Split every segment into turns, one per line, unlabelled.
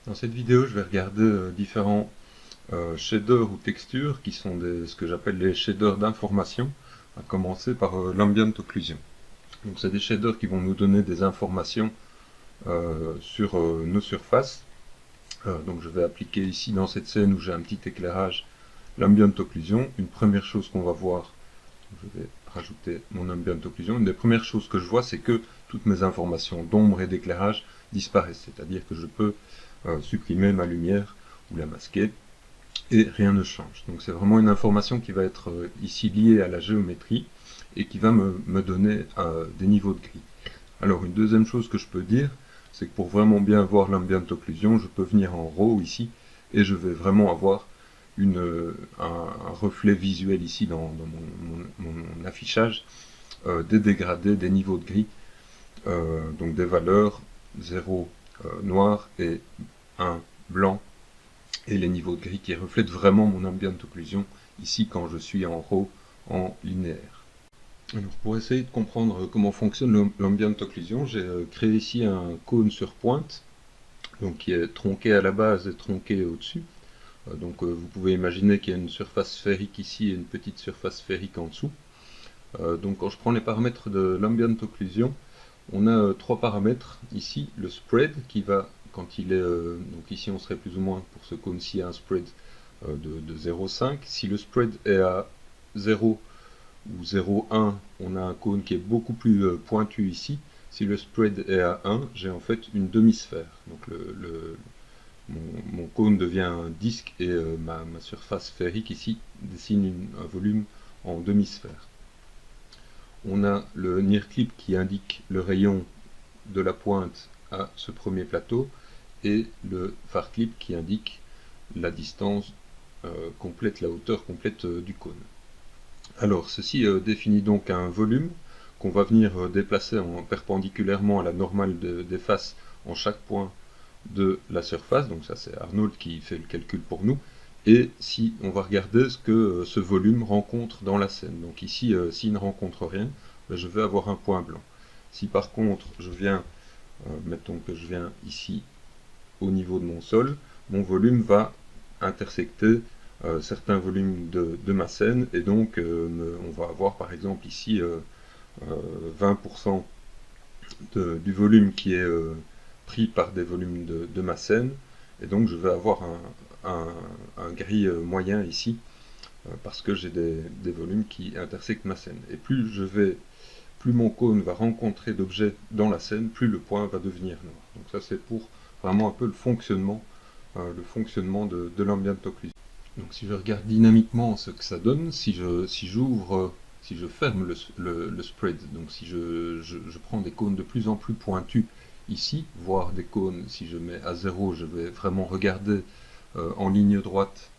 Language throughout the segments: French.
Dans cette vidéo, je vais regarder différents shaders ou textures qui sont ce que j'appelle les shaders d'information, à commencer par l'ambient occlusion. Donc c'est des shaders qui vont nous donner des informations sur nos surfaces. Donc je vais appliquer ici dans cette scène où j'ai un petit éclairage l'ambient occlusion. Une première chose qu'on va voir, je vais rajouter mon ambient occlusion, une des premières choses que je vois, c'est que toutes mes informations d'ombre et d'éclairage disparaissent, c'est-à-dire que je peux supprimer ma lumière ou la masquer et rien ne change. Donc c'est vraiment une information qui va être ici liée à la géométrie et qui va me donner des niveaux de gris. Alors une deuxième chose que je peux dire, c'est que pour vraiment bien voir l'ambient occlusion, je peux venir en RAW ici et je vais vraiment avoir un reflet visuel ici dans mon affichage, des dégradés, des niveaux de gris, donc des valeurs 0 noir et 1 blanc, et les niveaux de gris qui reflètent vraiment mon ambient occlusion ici quand je suis en RAW en linéaire. Alors pour essayer de comprendre comment fonctionne l'ambient occlusion, j'ai créé ici un cône sur pointe, donc qui est tronqué à la base et tronqué au-dessus. Donc vous pouvez imaginer qu'il y a une surface sphérique ici et une petite surface sphérique en dessous. Donc quand je prends les paramètres de l'ambient occlusion, on a trois paramètres ici, le spread qui va, quand il est, donc ici on serait plus ou moins pour ce cône-ci à un spread de 0,5. Si le spread est à 0 ou 0,1, on a un cône qui est beaucoup plus pointu ici. Si le spread est à 1, j'ai en fait une demi-sphère. Donc mon cône devient un disque et ma surface sphérique ici dessine un volume en demi-sphère. On a le near clip qui indique le rayon de la pointe à ce premier plateau et le far clip qui indique la distance complète, la hauteur complète du cône. Alors ceci définit donc un volume qu'on va venir déplacer perpendiculairement à la normale des faces en chaque point de la surface. Donc ça c'est Arnold qui fait le calcul pour nous. Et si on va regarder ce que ce volume rencontre dans la scène. Donc ici, s'il ne rencontre rien, ben, je vais avoir un point blanc. Si par contre je viens, mettons que je viens ici au niveau de mon sol, mon volume va intersecter certains volumes de ma scène, et donc on va avoir par exemple ici 20% du volume qui est pris par des volumes de ma scène, et donc je vais avoir un gris moyen ici, parce que j'ai des volumes qui intersectent ma scène. Et plus mon cône va rencontrer d'objets dans la scène, plus le point va devenir noir. Donc ça c'est pour vraiment un peu le fonctionnement de l'ambient occlusion. Donc si je regarde dynamiquement ce que ça donne, si je ferme le spread, donc si je prends des cônes de plus en plus pointus ici, voire des cônes, si je mets à 0, je vais vraiment regarder en ligne droite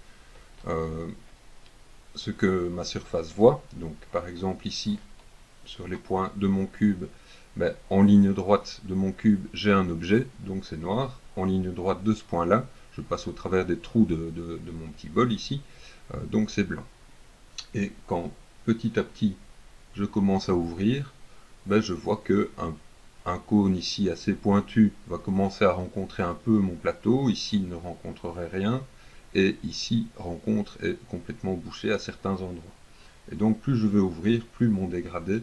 ce que ma surface voit. Donc par exemple ici, sur les points de mon cube, ben, en ligne droite de mon cube, j'ai un objet, donc c'est noir. En ligne droite de ce point-là, je passe au travers des trous de mon petit bol ici, donc c'est blanc. Et quand petit à petit je commence à ouvrir, ben, je vois que un cône ici assez pointu va commencer à rencontrer un peu mon plateau, ici il ne rencontrerait rien, et ici rencontre est complètement bouché à certains endroits. Et donc plus je vais ouvrir, plus mon dégradé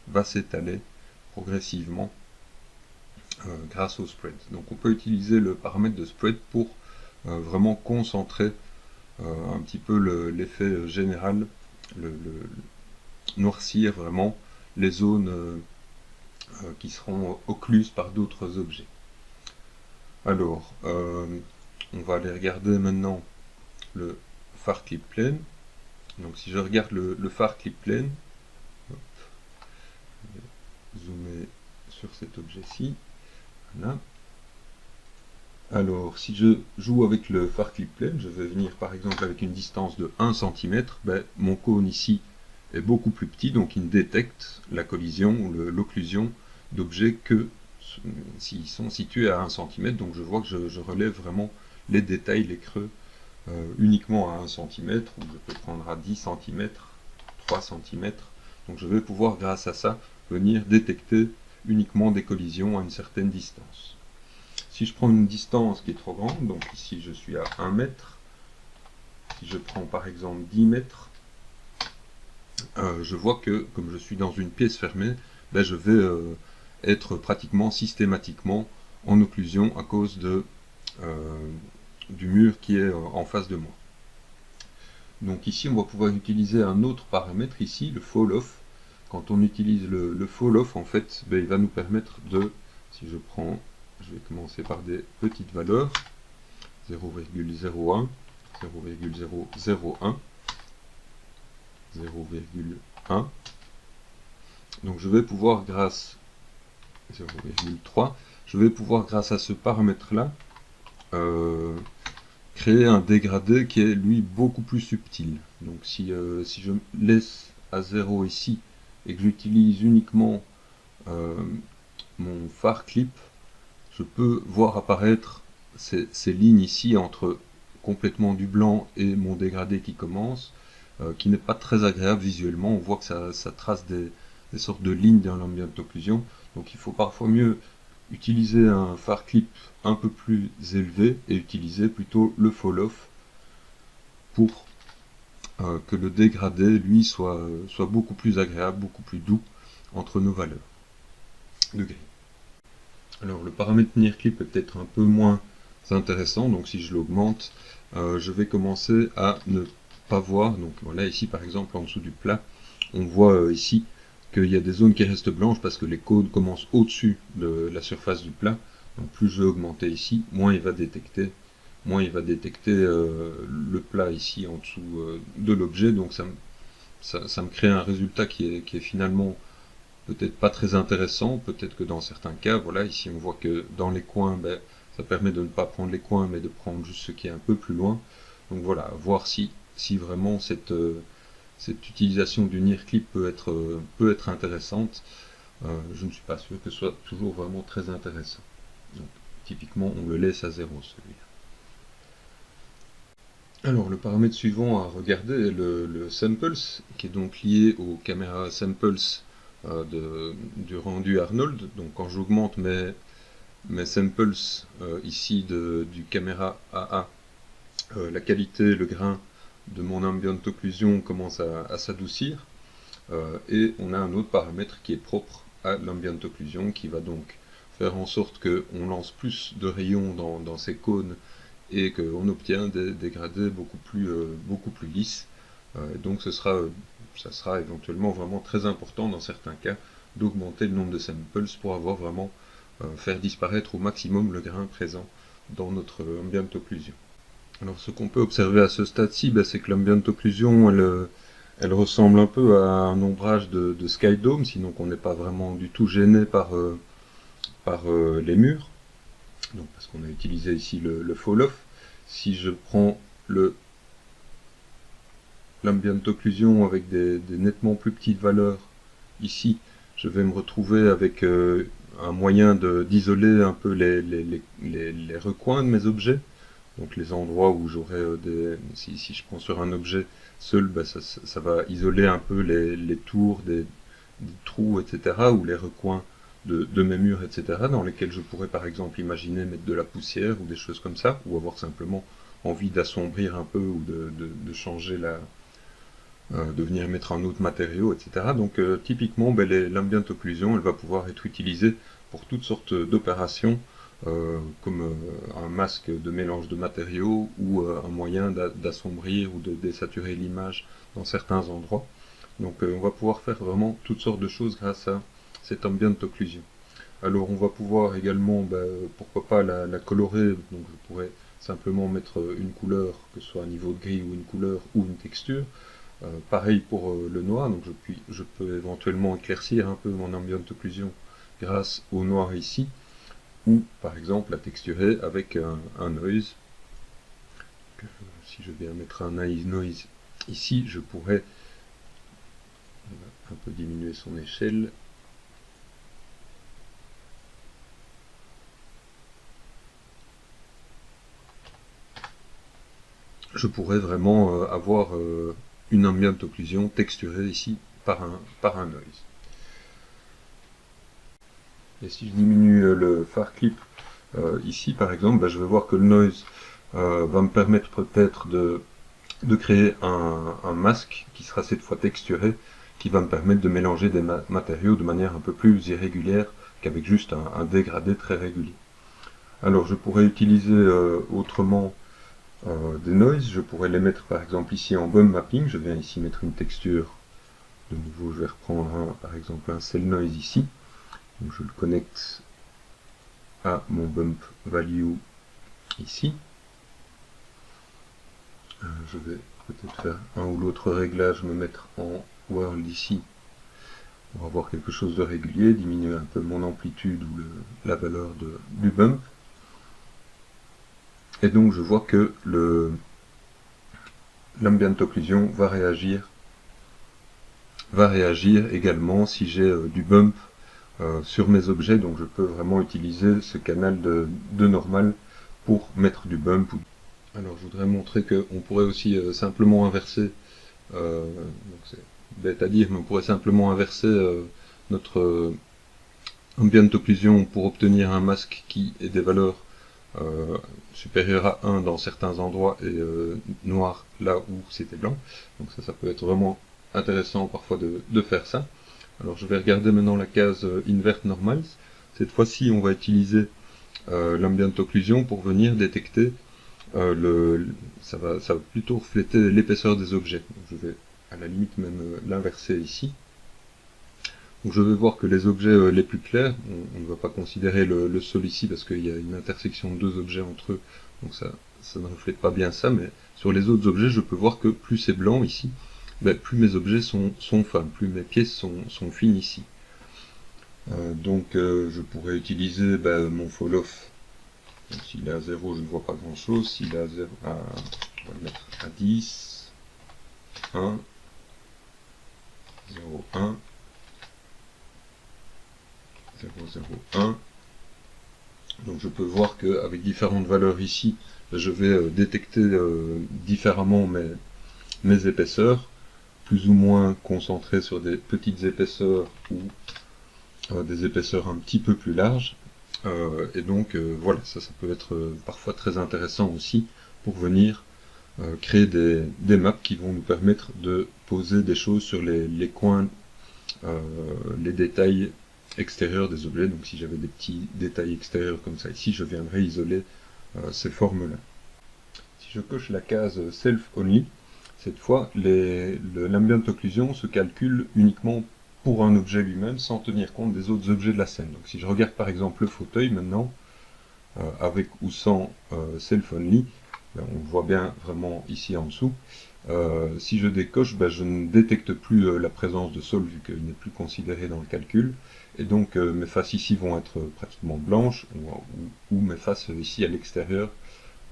va s'étaler progressivement grâce au spread. Donc on peut utiliser le paramètre de spread pour vraiment concentrer un petit peu l'effet général, noircir vraiment les zones qui seront occluses par d'autres objets. Alors, on va aller regarder maintenant le far clip plane. Donc si je regarde le far clip plane, hop, je vais zoomer sur cet objet-ci, voilà. Alors si je joue avec le far clip plane, je vais venir par exemple avec une distance de 1 cm, ben, mon cône ici est beaucoup plus petit, donc il détecte la collision ou l'occlusion d'objets que s'ils sont situés à 1 cm, donc je vois que je relève vraiment les détails, les creux, uniquement à 1 cm, ou je peux prendre à 10 cm, 3 cm, donc je vais pouvoir grâce à ça venir détecter uniquement des collisions à une certaine distance. Si je prends une distance qui est trop grande, donc ici je suis à 1 mètre, si je prends par exemple 10 mètres, je vois que comme je suis dans une pièce fermée, ben, je vais être pratiquement systématiquement en occlusion à cause du mur qui est en face de moi. Donc ici on va pouvoir utiliser un autre paramètre ici, le fall off. Quand on utilise le fall off, en fait, ben, il va nous permettre de, si je prends, je vais commencer par des petites valeurs, 0,01, 0,001, 0,1. Donc je vais pouvoir grâce 0,3, je vais pouvoir grâce à ce paramètre là créer un dégradé qui est lui beaucoup plus subtil. Donc si je laisse à 0 ici et que j'utilise uniquement mon phare clip, je peux voir apparaître ces lignes ici entre complètement du blanc et mon dégradé qui commence, qui n'est pas très agréable visuellement. On voit que ça trace des sortes de lignes dans l'ambient occlusion. Donc il faut parfois mieux utiliser un phare clip un peu plus élevé et utiliser plutôt le fall off pour que le dégradé lui soit beaucoup plus agréable, beaucoup plus doux entre nos valeurs de gris. Alors le paramètre near clip est peut-être un peu moins intéressant, donc si je l'augmente, je vais commencer à ne pas voir. Donc voilà, ici par exemple en dessous du plat, on voit ici qu'il y a des zones qui restent blanches parce que les cônes commencent au-dessus de la surface du plat. Donc plus je vais augmenter ici, moins il va détecter le plat ici en dessous de l'objet. Donc ça me crée un résultat qui est finalement peut-être pas très intéressant. Peut-être que dans certains cas, voilà, ici on voit que dans les coins, ben, ça permet de ne pas prendre les coins mais de prendre juste ce qui est un peu plus loin. Donc voilà, voir si vraiment cette utilisation du near clip peut être intéressante. Je ne suis pas sûr que ce soit toujours vraiment très intéressant. Donc, typiquement, on le laisse à 0 celui-là. Alors, le paramètre suivant à regarder est le samples, qui est donc lié aux caméras samples du rendu Arnold. Donc, quand j'augmente mes samples ici du caméra AA, la qualité, le grain de mon ambient occlusion commence à s'adoucir. Et on a un autre paramètre qui est propre à l'ambient occlusion qui va donc faire en sorte qu'on lance plus de rayons dans ces cônes et qu'on obtient des dégradés beaucoup plus lisses. Donc ça sera éventuellement vraiment très important dans certains cas d'augmenter le nombre de samples pour avoir vraiment faire disparaître au maximum le grain présent dans notre ambient occlusion. Alors ce qu'on peut observer à ce stade-ci, ben, c'est que l'ambient occlusion elle ressemble un peu à un ombrage de Skydome, sinon qu'on n'est pas vraiment du tout gêné par les murs. Donc parce qu'on a utilisé ici le fall off. Si je prends l'ambient occlusion avec des nettement plus petites valeurs ici, je vais me retrouver avec un moyen d'isoler un peu les recoins de mes objets. Donc les endroits où j'aurais si je prends sur un objet seul, ben ça va isoler un peu les tours, des trous, etc. ou les recoins de mes murs, etc. dans lesquels je pourrais par exemple imaginer mettre de la poussière ou des choses comme ça, ou avoir simplement envie d'assombrir un peu ou de changer de venir mettre un autre matériau, etc. Donc typiquement, ben, l'ambient occlusion, elle va pouvoir être utilisée pour toutes sortes d'opérations, comme un masque de mélange de matériaux ou un moyen d'assombrir ou de désaturer l'image dans certains endroits. Donc on va pouvoir faire vraiment toutes sortes de choses grâce à cette ambient occlusion. Alors on va pouvoir également, pourquoi pas la colorer, donc je pourrais simplement mettre une couleur, que ce soit un niveau de gris ou une couleur ou une texture. Pareil pour le noir, donc je peux éventuellement éclaircir un peu mon ambient occlusion grâce au noir ici, ou par exemple la texturer avec un noise. Si je viens mettre un noise ici, je pourrais un peu diminuer son échelle. Je pourrais vraiment avoir une ambient occlusion texturée ici par un noise. Et si je diminue le phare clip ici par exemple, je vais voir que le noise va me permettre peut-être de créer un masque qui sera cette fois texturé, qui va me permettre de mélanger des matériaux de manière un peu plus irrégulière qu'avec juste un dégradé très régulier. Alors je pourrais utiliser autrement des noise, je pourrais les mettre par exemple ici en bump mapping, je viens ici mettre une texture, de nouveau je vais reprendre par exemple un cell noise ici, donc je le connecte à mon bump value ici. Je vais peut-être faire un ou l'autre réglage, me mettre en world ici pour avoir quelque chose de régulier, diminuer un peu mon amplitude ou la valeur du bump. Et donc je vois que l'ambient occlusion va réagir également si j'ai du bump sur mes objets, donc je peux vraiment utiliser ce canal de normal pour mettre du bump. Alors je voudrais montrer qu'on pourrait aussi simplement inverser, donc c'est bête à dire, mais on pourrait simplement inverser notre ambient occlusion pour obtenir un masque qui ait des valeurs supérieures à 1 dans certains endroits et noir là où c'était blanc. Donc ça peut être vraiment intéressant parfois de faire ça. Alors je vais regarder maintenant la case Invert Normals. Cette fois-ci on va utiliser l'ambient occlusion pour venir détecter ça va plutôt refléter l'épaisseur des objets. Donc je vais à la limite même l'inverser ici. Donc je vais voir que les objets les plus clairs, on ne va pas considérer le sol ici parce qu'il y a une intersection de deux objets entre eux, donc ça ne reflète pas bien ça, mais sur les autres objets je peux voir que plus c'est blanc ici, plus mes objets sont fins, plus mes pièces sont fines ici. Donc je pourrais utiliser mon fall off. S'il est à 0, je ne vois pas grand chose. S'il est à 0, on va le mettre à 10, 1, 0, 1, 0, 0, 1. Donc je peux voir qu'avec différentes valeurs ici, je vais détecter différemment mes épaisseurs, plus ou moins concentrées sur des petites épaisseurs ou des épaisseurs un petit peu plus larges. Et donc voilà, ça peut être parfois très intéressant aussi pour venir créer des maps qui vont nous permettre de poser des choses sur les coins, les détails extérieurs des objets. Donc si j'avais des petits détails extérieurs comme ça ici, je viendrais isoler ces formes-là. Si je coche la case Self Only, cette fois l'ambient occlusion se calcule uniquement pour un objet lui-même sans tenir compte des autres objets de la scène. Donc si je regarde par exemple le fauteuil maintenant, avec ou sans Self Only, on voit bien vraiment ici en dessous. Si je décoche, je ne détecte plus la présence de sol vu qu'il n'est plus considéré dans le calcul. Et donc mes faces ici vont être pratiquement blanches, ou mes faces ici à l'extérieur,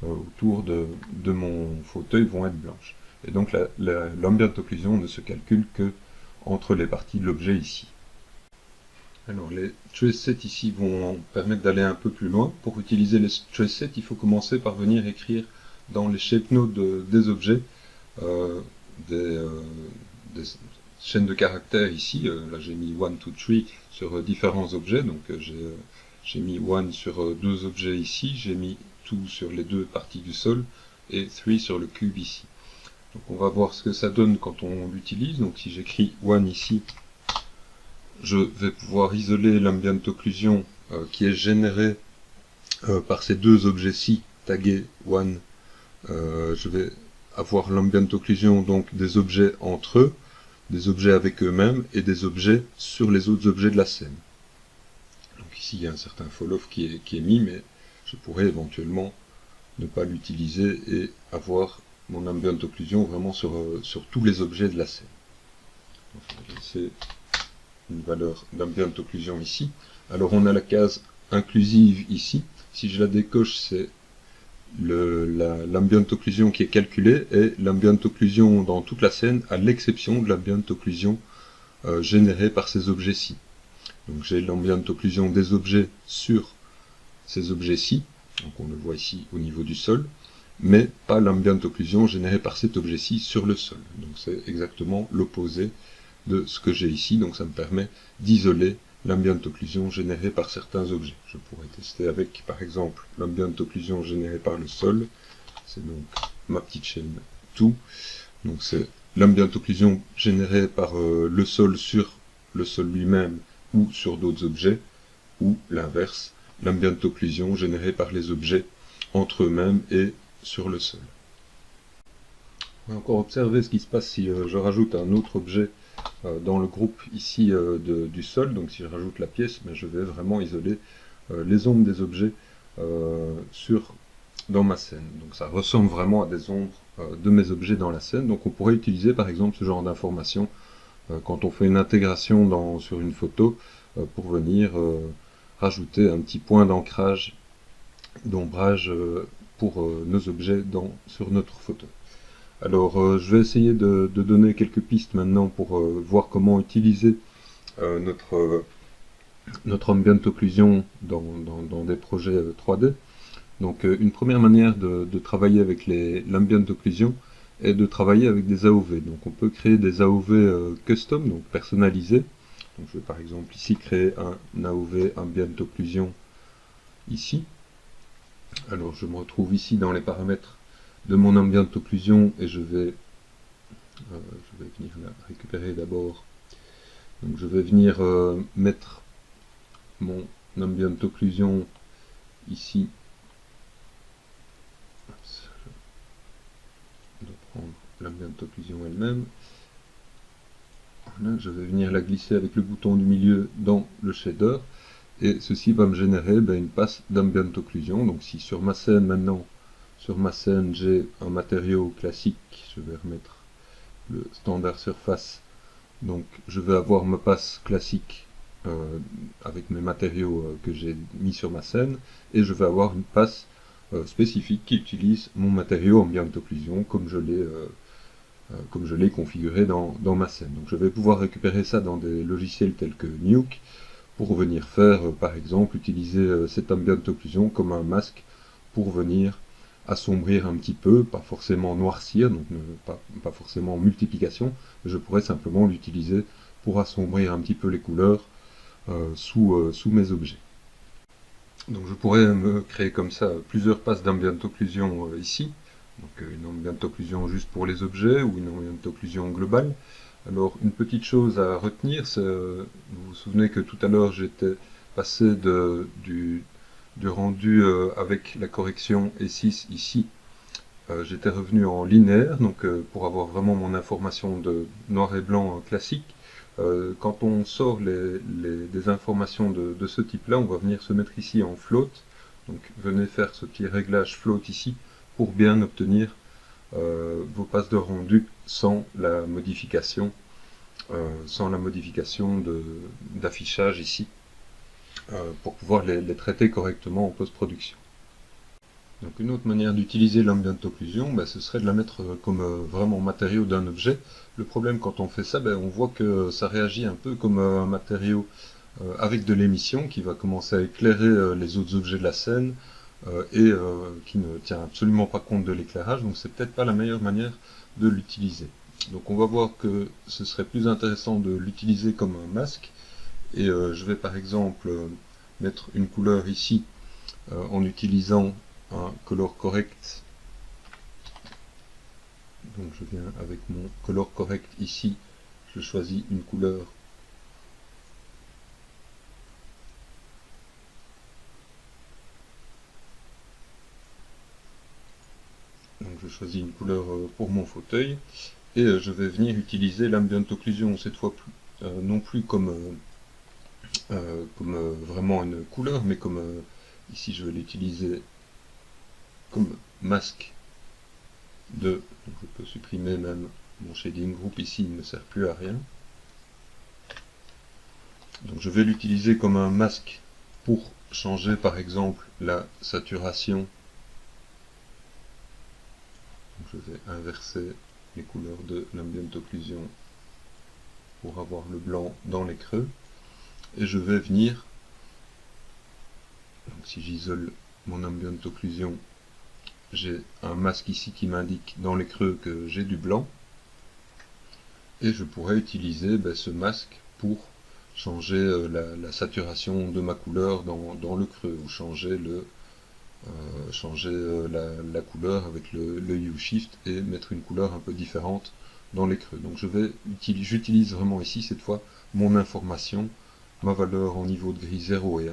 autour de mon fauteuil, vont être blanches. Et donc l'ambient occlusion ne se calcule que entre les parties de l'objet ici. Alors les trace sets ici vont permettre d'aller un peu plus loin. Pour utiliser les trace sets, il faut commencer par venir écrire dans les shape nodes des objets des chaînes de caractères ici. Là j'ai mis 1, 2, 3 sur différents objets, donc j'ai mis 1 sur deux objets ici, j'ai mis 2 sur les deux parties du sol et 3 sur le cube ici. Donc on va voir ce que ça donne quand on l'utilise. Donc si j'écris 1 ici, je vais pouvoir isoler l'ambient occlusion qui est généré par ces deux objets-ci, tagués 1. Je vais avoir l'ambient occlusion donc des objets entre eux, des objets avec eux-mêmes et des objets sur les autres objets de la scène. Donc ici il y a un certain fall-off qui est mis, mais je pourrais éventuellement ne pas l'utiliser et avoir mon ambient occlusion vraiment sur tous les objets de la scène. Donc, je vais laisser une valeur d'ambient occlusion ici. Alors on a la case inclusive ici. Si je la décoche, c'est l'ambient occlusion qui est calculée et l'ambient occlusion dans toute la scène, à l'exception de l'ambient occlusion générée par ces objets-ci. Donc j'ai l'ambient occlusion des objets sur ces objets-ci, donc on le voit ici au niveau du sol, mais pas l'ambient occlusion générée par cet objet-ci sur le sol. Donc c'est exactement l'opposé de ce que j'ai ici, donc ça me permet d'isoler l'ambient occlusion générée par certains objets. Je pourrais tester avec, par exemple, l'ambient occlusion générée par le sol. C'est donc ma petite chaîne tout. Donc c'est l'ambient occlusion générée par le sol sur le sol lui-même ou sur d'autres objets, ou l'inverse, l'ambient occlusion générée par les objets entre eux-mêmes et sur le sol. On va encore observer ce qui se passe si je rajoute un autre objet dans le groupe ici du sol. Donc si je rajoute la pièce, je vais vraiment isoler les ombres des objets dans ma scène. Donc ça ressemble vraiment à des ombres de mes objets dans la scène. Donc on pourrait utiliser par exemple ce genre d'information quand on fait une intégration sur une photo pour venir rajouter un petit point d'ancrage, d'ombrage pour nos objets sur notre photo. Alors je vais essayer de donner quelques pistes maintenant pour voir comment utiliser notre ambient occlusion dans des projets 3D. Donc une première manière de travailler avec l'ambient occlusion est de travailler avec des AOV. Donc on peut créer des AOV custom, donc personnalisés. Donc je vais par exemple ici créer un AOV ambient occlusion ici. Alors je me retrouve ici dans les paramètres de mon ambient occlusion et je vais venir la récupérer d'abord. Donc je vais venir mettre mon ambient occlusion ici. Je vais prendre l'ambient occlusion elle-même. Voilà, je vais venir la glisser avec le bouton du milieu dans le shader. Et ceci va me générer une passe d'ambient occlusion. Donc si sur ma scène maintenant, sur ma scène j'ai un matériau classique, je vais remettre le standard surface. Donc je vais avoir ma passe classique avec mes matériaux que j'ai mis sur ma scène. Et je vais avoir une passe spécifique qui utilise mon matériau ambient occlusion comme je l'ai configuré dans ma scène. Donc je vais pouvoir récupérer ça dans des logiciels tels que Nuke pour venir faire, par exemple, utiliser cette ambient occlusion comme un masque pour venir assombrir un petit peu, pas forcément noircir, donc pas forcément multiplication, mais je pourrais simplement l'utiliser pour assombrir un petit peu les couleurs sous mes objets. Donc je pourrais me créer comme ça plusieurs passes d'ambient occlusion ici. Donc une ambient occlusion juste pour les objets ou une ambient occlusion globale. Alors une petite chose à retenir, c'est, vous vous souvenez que tout à l'heure j'étais passé du rendu avec la correction E6 ici. J'étais revenu en linéaire, donc pour avoir vraiment mon information de noir et blanc classique. Quand on sort des informations de ce type-là, on va venir se mettre ici en float. Donc venez faire ce petit réglage float ici pour bien obtenir vos passes de rendu sans la modification d'affichage ici, pour pouvoir les traiter correctement en post-production. Donc une autre manière d'utiliser l'ambient occlusion, ce serait de la mettre comme vraiment matériau d'un objet. Le problème quand on fait ça, on voit que ça réagit un peu comme un matériau avec de l'émission qui va commencer à éclairer les autres objets de la scène et qui ne tient absolument pas compte de l'éclairage, donc c'est peut-être pas la meilleure manière de l'utiliser. Donc on va voir que ce serait plus intéressant de l'utiliser comme un masque, et je vais par exemple mettre une couleur ici en utilisant un color correct. Donc je viens avec mon color correct ici, je choisis une couleur donc je choisis une couleur pour mon fauteuil et je vais venir utiliser l'ambient occlusion cette fois non plus comme vraiment une couleur, mais comme ici je vais l'utiliser comme masque donc je peux supprimer même mon shading group ici, il ne sert plus à rien. Donc je vais l'utiliser comme un masque pour changer par exemple la saturation. Donc je vais inverser les couleurs de l'ambient occlusion pour avoir le blanc dans les creux. Et je vais venir, donc si j'isole mon ambient occlusion, j'ai un masque ici qui m'indique dans les creux que j'ai du blanc. Et je pourrais utiliser ce masque pour changer la saturation de ma couleur dans le creux, ou changer la couleur avec le Hue Shift et mettre une couleur un peu différente dans les creux. Donc j'utilise vraiment ici cette fois mon information, ma valeur en niveau de gris 0 et 1,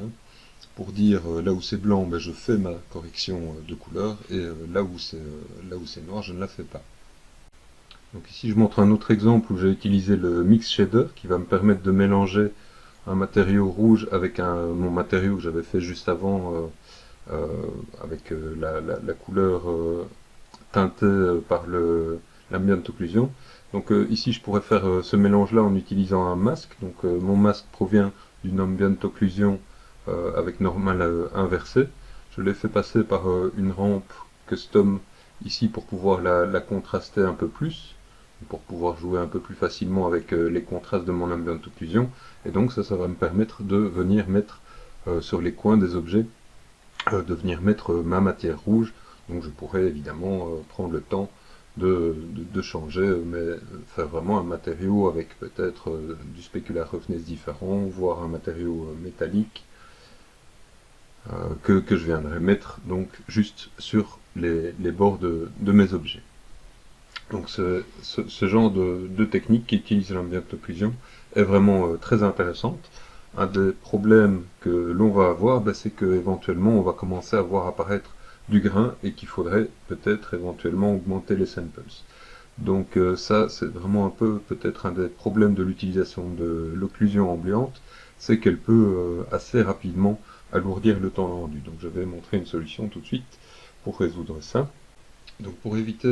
pour dire là où c'est blanc, ben, je fais ma correction de couleur, et là où c'est noir, je ne la fais pas. Donc ici je montre un autre exemple où j'ai utilisé le Mix Shader qui va me permettre de mélanger un matériau rouge avec mon matériau que j'avais fait juste avant, avec la couleur teintée par l'ambient occlusion. Donc ici je pourrais faire ce mélange là en utilisant un masque. Donc mon masque provient d'une ambient occlusion avec normal inversé. Je l'ai fait passer par une rampe custom ici pour pouvoir la contraster un peu plus, pour pouvoir jouer un peu plus facilement avec les contrastes de mon ambient occlusion. Et donc ça va me permettre de venir mettre sur les coins des objets, de venir mettre ma matière rouge. Donc je pourrais évidemment prendre le temps de changer, mais faire vraiment un matériau avec peut-être du specular roughness différent, voire un matériau métallique que je viendrai mettre donc juste sur les bords de mes objets. Donc ce genre de technique qui utilise l'ambient occlusion est vraiment très intéressante. Un des problèmes que l'on va avoir, c'est qu'éventuellement on va commencer à voir apparaître du grain et qu'il faudrait peut-être éventuellement augmenter les samples. Donc ça c'est vraiment un peu peut-être un des problèmes de l'utilisation de l'occlusion ambiante, c'est qu'elle peut assez rapidement alourdir le temps de rendu. Donc je vais montrer une solution tout de suite pour résoudre ça. Donc pour éviter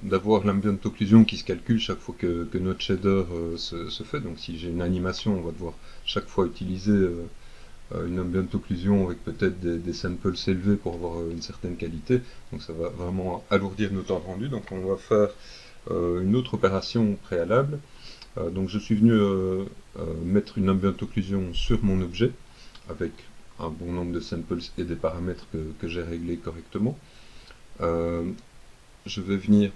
d'avoir l'ambient occlusion qui se calcule chaque fois que notre shader se fait, donc si j'ai une animation, on va devoir chaque fois utiliser une ambient occlusion avec peut-être des samples élevés pour avoir une certaine qualité, donc ça va vraiment alourdir nos temps de rendu. Donc on va faire une autre opération préalable. Donc je suis venu mettre une ambient occlusion sur mon objet avec un bon nombre de samples et des paramètres que j'ai réglés correctement. Je vais venir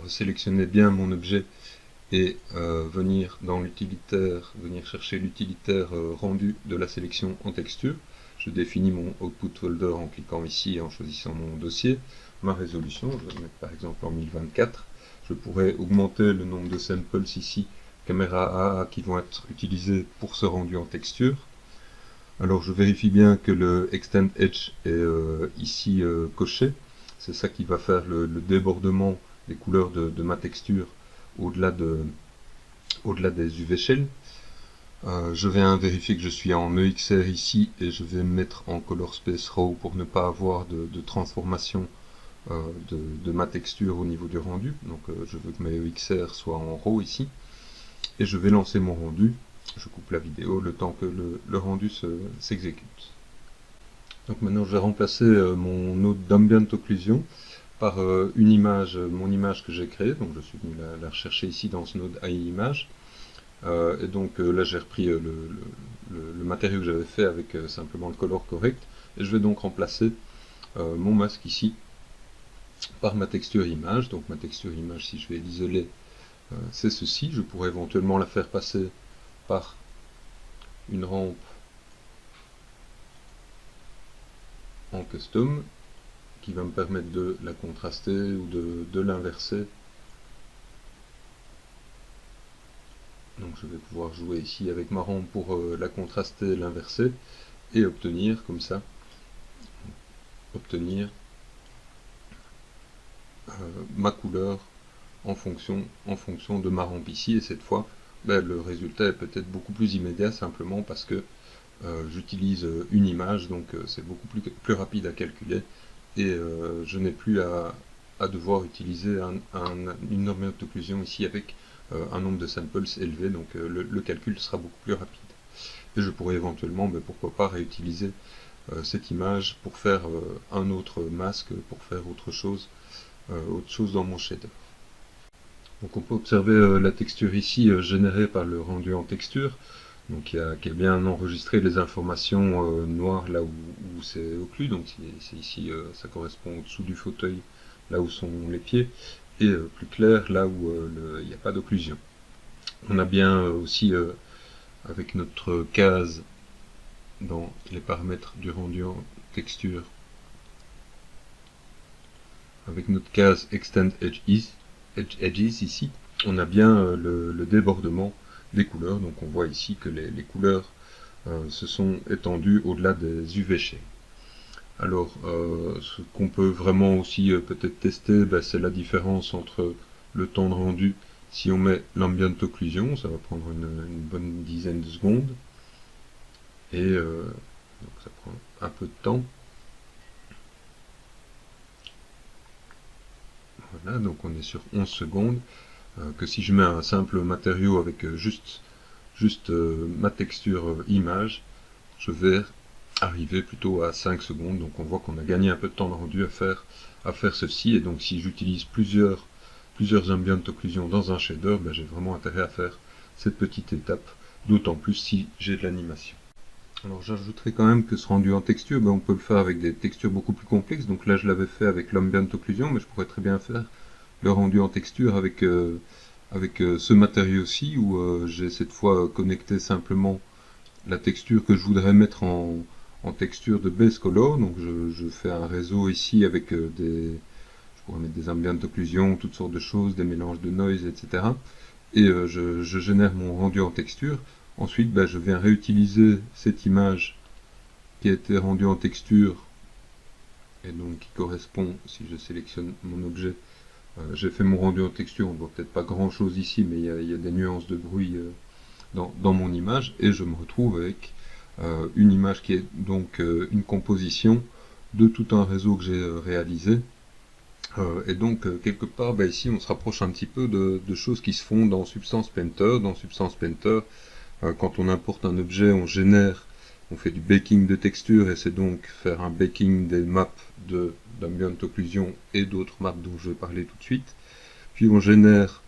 sélectionner bien mon objet et venir dans l'utilitaire, venir chercher l'utilitaire rendu de la sélection en texture. Je définis mon output folder en cliquant ici et en choisissant mon dossier, ma résolution, je vais mettre par exemple en 1024. Je pourrais augmenter le nombre de samples ici, caméra AA, qui vont être utilisés pour ce rendu en texture. Alors je vérifie bien que le Extend Edge est ici coché. C'est ça qui va faire le débordement des couleurs de ma texture au-delà des UV Shell. Je viens vérifier que je suis en EXR ici et je vais mettre en Color Space Raw pour ne pas avoir de transformation de ma texture au niveau du rendu. Donc je veux que mes EXR soient en RAW ici. Et je vais lancer mon rendu. Je coupe la vidéo le temps que le rendu s'exécute. Donc maintenant je vais remplacer mon node d'ambient occlusion par une image, mon image que j'ai créée. Donc je suis venu la rechercher ici dans ce node AI image. Et donc là j'ai repris le matériau que j'avais fait avec simplement le color correct. Et je vais donc remplacer mon masque ici par ma texture image. Donc ma texture image, si je vais l'isoler, c'est ceci. Je pourrais éventuellement la faire passer par une rampe en custom qui va me permettre de la contraster ou de l'inverser. Donc je vais pouvoir jouer ici avec ma rampe pour la contraster, l'inverser et obtenir comme ça, obtenir ma couleur en fonction de ma rampe ici. Et cette fois le résultat est peut-être beaucoup plus immédiat, simplement parce que j'utilise une image, donc c'est beaucoup plus rapide à calculer et je n'ai plus à devoir utiliser une ambient occlusion ici avec un nombre de samples élevé, donc le calcul sera beaucoup plus rapide. Et je pourrais éventuellement, pourquoi pas, réutiliser cette image pour faire un autre masque, pour faire autre chose dans mon shader. Donc on peut observer la texture ici générée par le rendu en texture, donc qui a bien enregistré les informations noires là où c'est occlu, donc c'est ici, ça correspond au-dessous du fauteuil, là où sont les pieds, et plus clair là où il n'y a pas d'occlusion. On a bien aussi avec notre case dans les paramètres du rendu en texture, avec notre case Extend Edges ici, on a bien le débordement des couleurs. Donc on voit ici que les couleurs se sont étendues au-delà des UV shades. Alors, ce qu'on peut vraiment aussi peut-être tester, c'est la différence entre le temps de rendu. Si on met l'ambient occlusion, ça va prendre une bonne dizaine de secondes. Et donc ça prend un peu de temps. Voilà, donc on est sur 11 secondes. Que si je mets un simple matériau avec juste ma texture image, je vais arriver plutôt à 5 secondes. Donc on voit qu'on a gagné un peu de temps de rendu à faire ceci. Et donc si j'utilise plusieurs ambient occlusions dans un shader, j'ai vraiment intérêt à faire cette petite étape, d'autant plus si j'ai de l'animation. Alors j'ajouterai quand même que ce rendu en texture, on peut le faire avec des textures beaucoup plus complexes. Donc là je l'avais fait avec l'ambient occlusion, mais je pourrais très bien faire le rendu en texture avec ce matériau-ci, où j'ai cette fois connecté simplement la texture que je voudrais mettre en texture de base color. Donc je fais un réseau ici avec je pourrais mettre des ambient occlusions, toutes sortes de choses, des mélanges de noise, etc. Et je génère mon rendu en texture. Ensuite, je viens réutiliser cette image qui a été rendue en texture et donc qui correspond, si je sélectionne mon objet, j'ai fait mon rendu en texture, on ne voit peut-être pas grand chose ici, mais il y a des nuances de bruit dans mon image, et je me retrouve avec une image qui est donc une composition de tout un réseau que j'ai réalisé. Et donc quelque part, ici on se rapproche un petit peu de choses qui se font dans Substance Painter. Dans Substance Painter, quand on importe un objet, on fait du baking de texture, et c'est donc faire un baking des maps d'ambient occlusion et d'autres maps dont je vais parler tout de suite. Puis on génère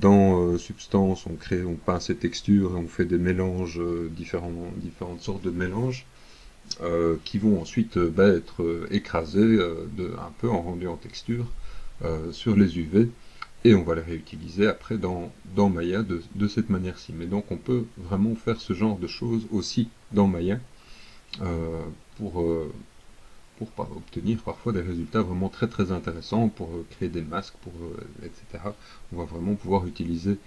dans Substance, on peint ces textures et on fait des mélanges, différentes sortes de mélanges qui vont ensuite être écrasés un peu en rendu en texture sur les UV. Et on va les réutiliser après dans Maya de cette manière-ci. Mais donc on peut vraiment faire ce genre de choses aussi dans Maya pour obtenir parfois des résultats vraiment très très intéressants, pour créer des masques, etc. On va vraiment pouvoir utiliser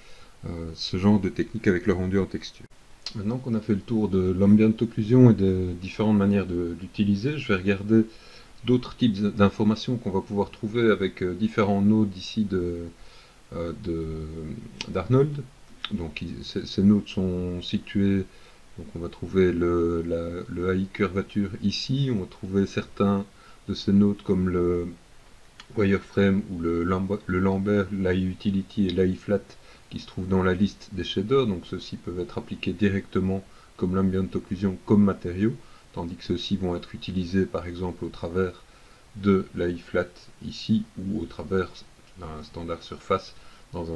ce genre de technique avec le rendu en texture. Maintenant qu'on a fait le tour de l'ambient occlusion et de différentes manières d'utiliser, je vais regarder d'autres types d'informations qu'on va pouvoir trouver avec différents nodes ici d'Arnold. Donc ces nodes sont situés, donc on va trouver le AI curvature ici, on va trouver certains de ces nodes comme le wireframe ou le Lambert, l'AI utility et l'AI flat qui se trouvent dans la liste des shaders. Donc ceux-ci peuvent être appliqués directement comme l'ambient occlusion comme matériau, tandis que ceux-ci vont être utilisés par exemple au travers de l'AI flat ici, ou au travers d'un standard surface dans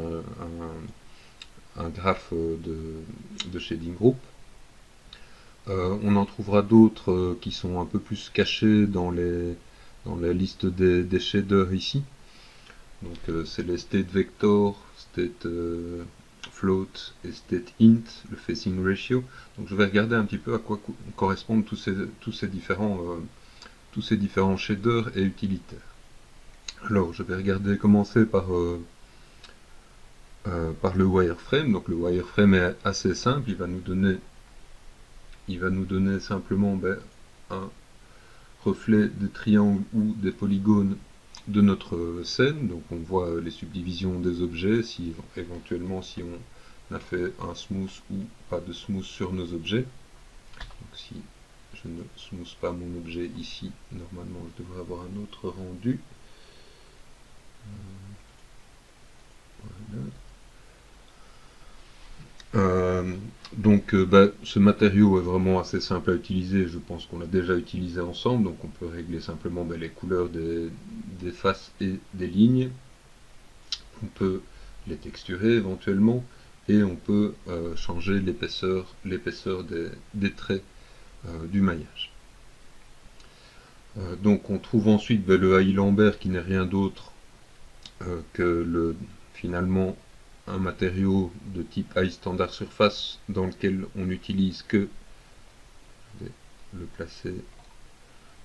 un graphe de shading group. On en trouvera d'autres qui sont un peu plus cachés dans la liste des shaders ici. Donc c'est les state vector, state float et state int, le facing ratio. Donc je vais regarder un petit peu à quoi correspondent tous ces différents shaders et utilitaires. Alors je vais commencer par le wireframe. Donc le wireframe est assez simple, il va nous donner simplement un reflet des triangles ou des polygones de notre scène. Donc on voit les subdivisions des objets, éventuellement si on a fait un smooth ou pas de smooth sur nos objets. Donc si je ne smooth pas mon objet ici, normalement je devrais avoir un autre rendu. Voilà. Donc ce matériau est vraiment assez simple à utiliser, je pense qu'on l'a déjà utilisé ensemble. Donc on peut régler simplement les couleurs des faces et des lignes, on peut les texturer éventuellement, et on peut changer l'épaisseur des traits du maillage. Donc on trouve ensuite le AI Lambert, qui n'est rien d'autre que finalement un matériau de type high standard surface dans lequel on n'utilise que, je vais le placer,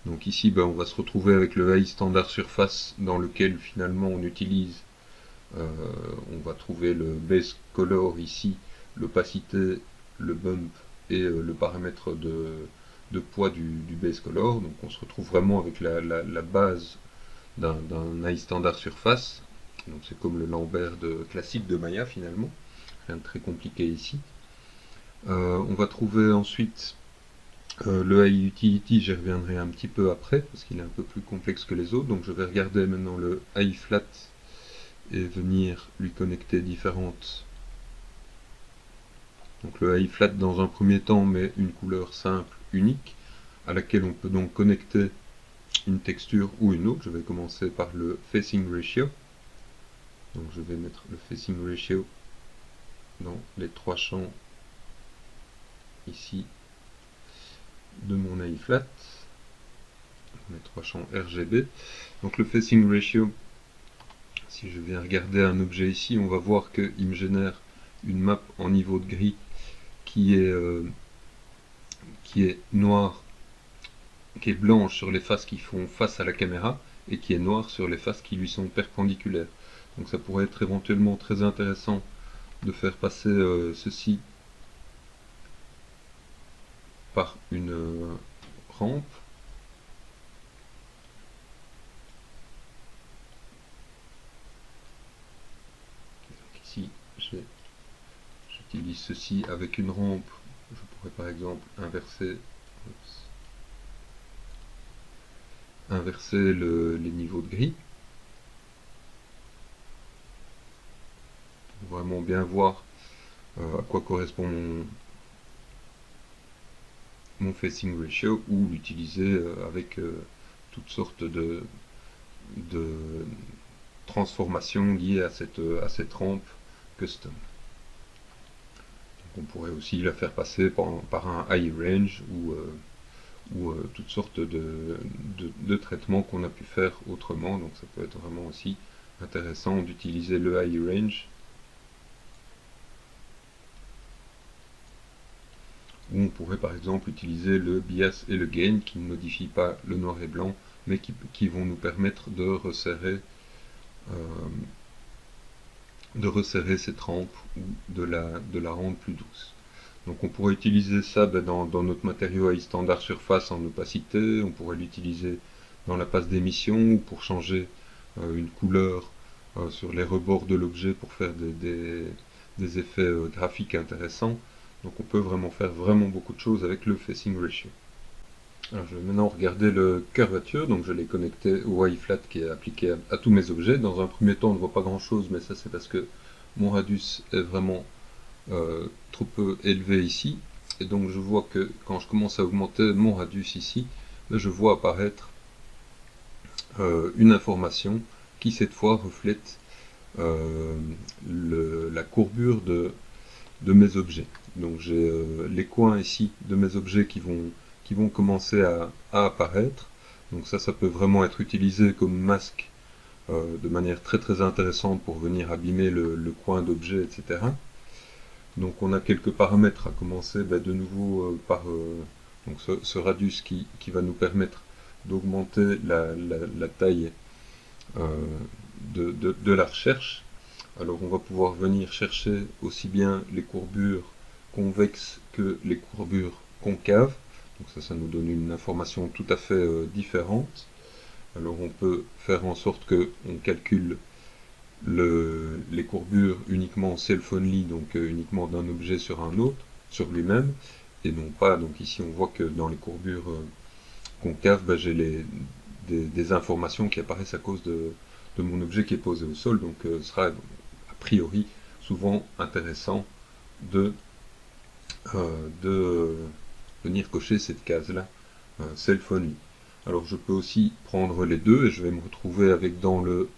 donc ici on va se retrouver avec le high standard surface dans lequel finalement on utilise, on va trouver le base color ici, l'opacité, le bump et le paramètre de poids du base color. Donc on se retrouve vraiment avec la base d'un high standard surface. Donc c'est comme le Lambert classique de Maya finalement, rien de très compliqué ici. On va trouver ensuite le high utility, j'y reviendrai un petit peu après parce qu'il est un peu plus complexe que les autres. Donc je vais regarder maintenant le high flat et venir lui connecter différentes. Donc le high flat dans un premier temps met une couleur simple unique à laquelle on peut donc connecter une texture ou une autre. Je vais commencer par le facing ratio. Donc je vais mettre le facing ratio dans les 3 champs ici de mon high flat, les 3 champs RGB. Donc le facing ratio, si je viens regarder un objet ici, on va voir qu'il me génère une map en niveau de gris qui est noire, qui est blanche sur les faces qui font face à la caméra et qui est noire sur les faces qui lui sont perpendiculaires. Donc ça pourrait être éventuellement très intéressant de faire passer ceci par une rampe. Donc ici j'utilise ceci avec une rampe. Je pourrais par exemple inverser les niveaux de gris. Pour vraiment bien voir à quoi correspond mon facing ratio, ou l'utiliser avec toutes sortes de transformations liées à cette rampe custom. Donc on pourrait aussi la faire passer par un high range ou toutes sortes de traitements qu'on a pu faire autrement. Donc ça peut être vraiment aussi intéressant d'utiliser le high range. Ou on pourrait par exemple utiliser le bias et le gain qui ne modifient pas le noir et blanc, mais qui vont nous permettre de resserrer cette rampe ou de la rendre plus douce. Donc on pourrait utiliser ça dans notre matériau high standard surface en opacité, on pourrait l'utiliser dans la passe d'émission ou pour changer une couleur sur les rebords de l'objet pour faire des effets graphiques intéressants. Donc on peut vraiment faire beaucoup de choses avec le facing ratio. Alors je vais maintenant regarder le curvature, donc je l'ai connecté au high flat qui est appliqué à tous mes objets. Dans un premier temps on ne voit pas grand chose, mais ça c'est parce que mon radius est vraiment trop peu élevé ici. Et donc je vois que quand je commence à augmenter mon radius ici, là, je vois apparaître une information qui cette fois reflète la courbure de mes objets. Donc j'ai les coins ici de mes objets qui vont commencer à apparaître. Donc ça peut vraiment être utilisé comme masque de manière très intéressante pour venir abîmer le coin d'objet, etc. Donc on a quelques paramètres à commencer de nouveau par donc ce radius qui va nous permettre d'augmenter la taille de la recherche. Alors on va pouvoir venir chercher aussi bien les courbures convexes que les courbures concaves. Donc ça nous donne une information tout à fait différente. Alors on peut faire en sorte que on calcule les courbures uniquement self-only, donc uniquement d'un objet sur un autre, sur lui-même, et non pas, donc ici on voit que dans les courbures concaves, j'ai des informations qui apparaissent à cause de mon objet qui est posé au sol, donc ce sera a priori souvent intéressant de venir cocher cette case-là, self-only. Alors je peux aussi prendre les deux, et je vais me retrouver avec dans le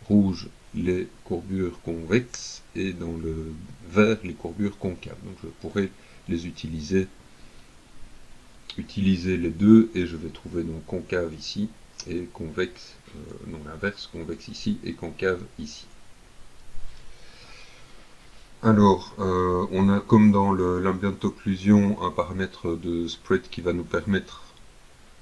rouge les courbures convexes et dans le vert les courbures concaves. Donc je pourrais les utiliser les deux, et je vais trouver donc concave ici et convexe, non l'inverse, convexe ici et concave ici. Alors, on a comme dans l'ambient occlusion un paramètre de spread qui va nous permettre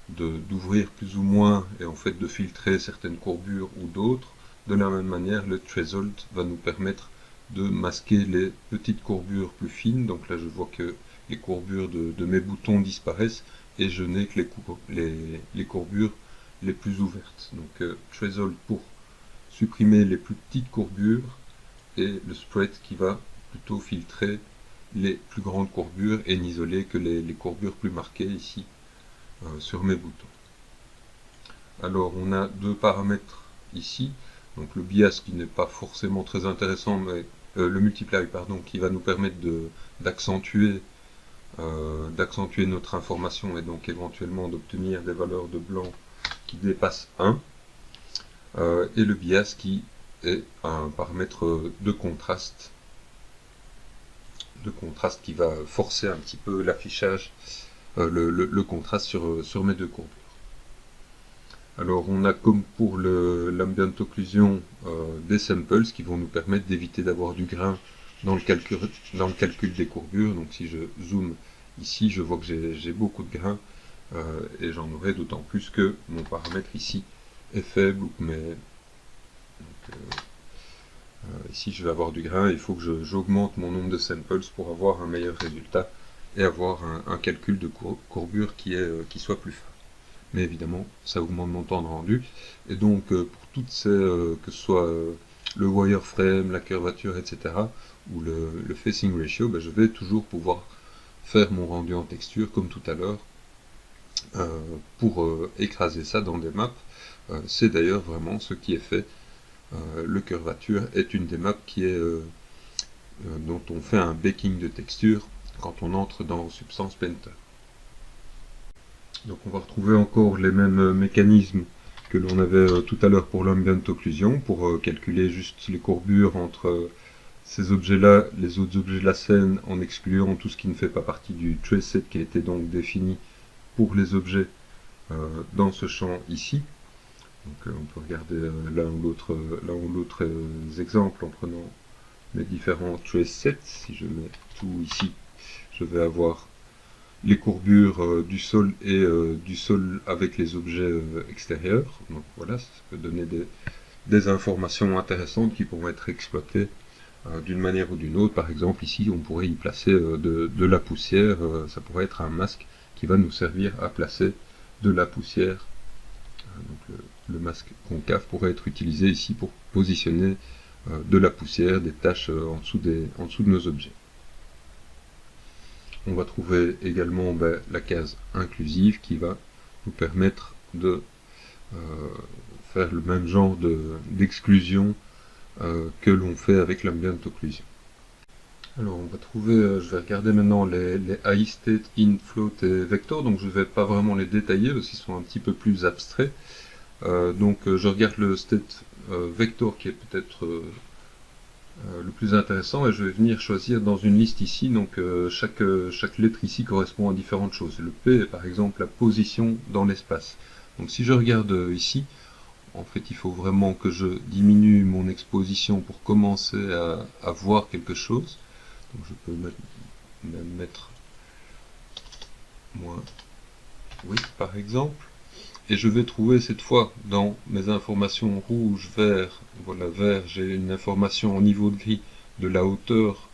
d'ouvrir plus ou moins et en fait de filtrer certaines courbures ou d'autres. De la même manière, le threshold va nous permettre de masquer les petites courbures plus fines. Donc là, je vois que les courbures de mes boutons disparaissent et je n'ai que les courbures les plus ouvertes. Donc threshold pour supprimer les plus petites courbures et le spread qui va plutôt filtrer les plus grandes courbures et n'isoler que les courbures plus marquées ici sur mes boutons. Alors on a deux paramètres ici, donc le bias qui n'est pas forcément très intéressant, mais le multiply pardon, qui va nous permettre d'accentuer notre information et donc éventuellement d'obtenir des valeurs de blanc qui dépassent 1, et le bias qui est un paramètre de contraste qui va forcer un petit peu l'affichage, le contraste sur mes deux courbures. Alors on a comme pour l'ambient occlusion des samples qui vont nous permettre d'éviter d'avoir du grain dans le calcul des courbures. Donc si je zoome ici, je vois que j'ai beaucoup de grains et j'en aurai d'autant plus que mon paramètre ici est faible, mais ici je vais avoir du grain, il faut que j'augmente mon nombre de samples pour avoir un meilleur résultat et avoir un calcul de courbure qui soit plus fin. Mais évidemment, ça augmente mon temps de rendu. Et donc, pour toutes ces, que ce soit le wireframe, la curvature, etc., ou le facing ratio, je vais toujours pouvoir faire mon rendu en texture, comme tout à l'heure, pour écraser ça dans des maps. C'est d'ailleurs vraiment ce qui est fait. Le curvature est une des maps qui est, dont on fait un baking de texture quand on entre dans Substance Painter. Donc on va retrouver encore les mêmes mécanismes que l'on avait tout à l'heure pour l'ambient occlusion, pour calculer juste les courbures entre ces objets-là, les autres objets de la scène, en excluant tout ce qui ne fait pas partie du trace set qui a été donc défini pour les objets dans ce champ ici. Donc on peut regarder l'un ou l'autre exemple en prenant mes différents trace sets. Si je mets tout ici, je vais avoir les courbures du sol et du sol avec les objets extérieurs. Donc voilà, ça peut donner des informations intéressantes qui pourront être exploitées d'une manière ou d'une autre. Par exemple, ici, on pourrait y placer de la poussière. Ça pourrait être un masque qui va nous servir à placer de la poussière. Donc le masque concave pourrait être utilisé ici pour positionner de la poussière, des taches en dessous de nos objets. On va trouver également la case inclusive qui va nous permettre de faire le même genre d'exclusion que l'on fait avec l'ambient occlusion. Alors on va trouver, je vais regarder maintenant les high state, in, float et vector, donc je ne vais pas vraiment les détailler parce qu'ils sont un petit peu plus abstraits. Donc je regarde le state vector qui est peut-être le plus intéressant, et je vais venir choisir dans une liste ici. Donc chaque lettre ici correspond à différentes choses. Le P est par exemple la position dans l'espace. Donc si je regarde ici, en fait il faut vraiment que je diminue mon exposition pour commencer à voir quelque chose. Donc je peux même mettre moins 8 par exemple. Et je vais trouver cette fois dans mes informations rouge, vert, voilà vert, j'ai une information en niveau de gris de la hauteur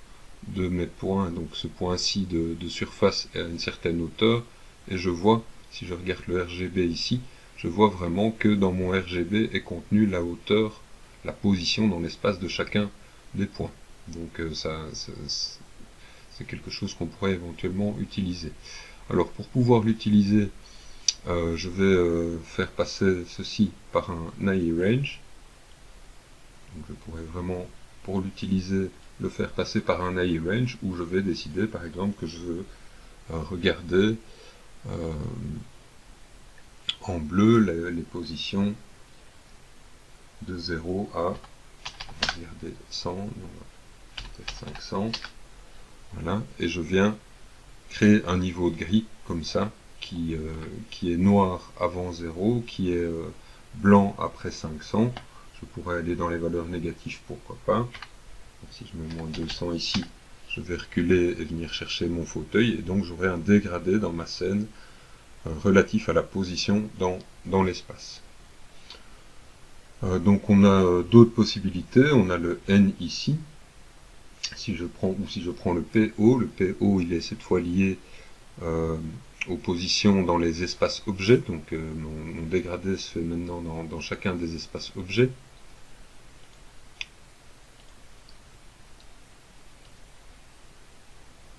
de mes points, donc ce point-ci de surface est à une certaine hauteur, et je vois, si je regarde le RGB ici, je vois vraiment que dans mon RGB est contenue la hauteur, la position dans l'espace de chacun des points. Donc c'est quelque chose qu'on pourrait éventuellement utiliser. Alors pour pouvoir l'utiliser, je vais faire passer ceci par un naive range. Donc je pourrais vraiment, pour l'utiliser, le faire passer par un naive range, où je vais décider par exemple que je veux regarder en bleu les positions de 0 à, on va regarder 100, peut-être 500, voilà, et je viens créer un niveau de gris comme ça, qui est noir avant 0, qui est blanc après 500. Je pourrais aller dans les valeurs négatives, pourquoi pas. Si je mets moins 200 ici, je vais reculer et venir chercher mon fauteuil, et donc j'aurai un dégradé dans ma scène relatif à la position dans l'espace. Donc on a d'autres possibilités, on a le N ici, si je prends le PO il est cette fois lié aux positions dans les espaces objets, donc mon dégradé se fait maintenant dans chacun des espaces objets.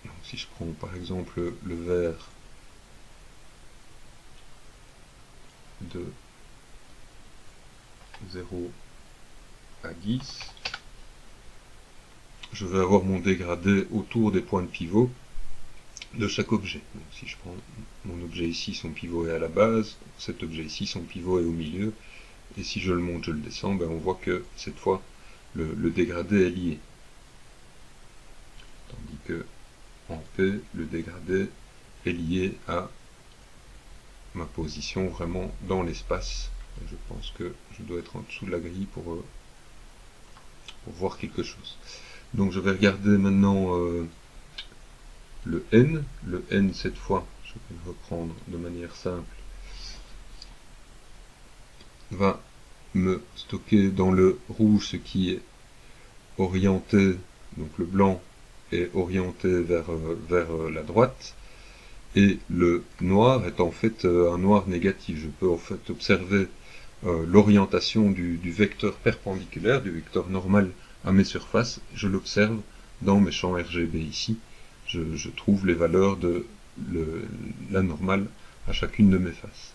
Donc, si je prends par exemple le vert de 0 à 10, je vais avoir mon dégradé autour des points de pivot de chaque objet. Donc, si je prends mon objet ici, son pivot est à la base, cet objet ici, son pivot est au milieu, et si je le monte, je le descends, on voit que cette fois le dégradé est lié. Tandis que en P, le dégradé est lié à ma position vraiment dans l'espace. Je pense que je dois être en dessous de la grille pour voir quelque chose. Donc je vais regarder maintenant le N. Le N cette fois, je vais le reprendre de manière simple, va me stocker dans le rouge ce qui est orienté, donc le blanc est orienté vers la droite, et le noir est en fait un noir négatif. Je peux en fait observer l'orientation du vecteur perpendiculaire, du vecteur normal à mes surfaces, je l'observe dans mes champs RGB ici. Je trouve les valeurs de la normale à chacune de mes faces.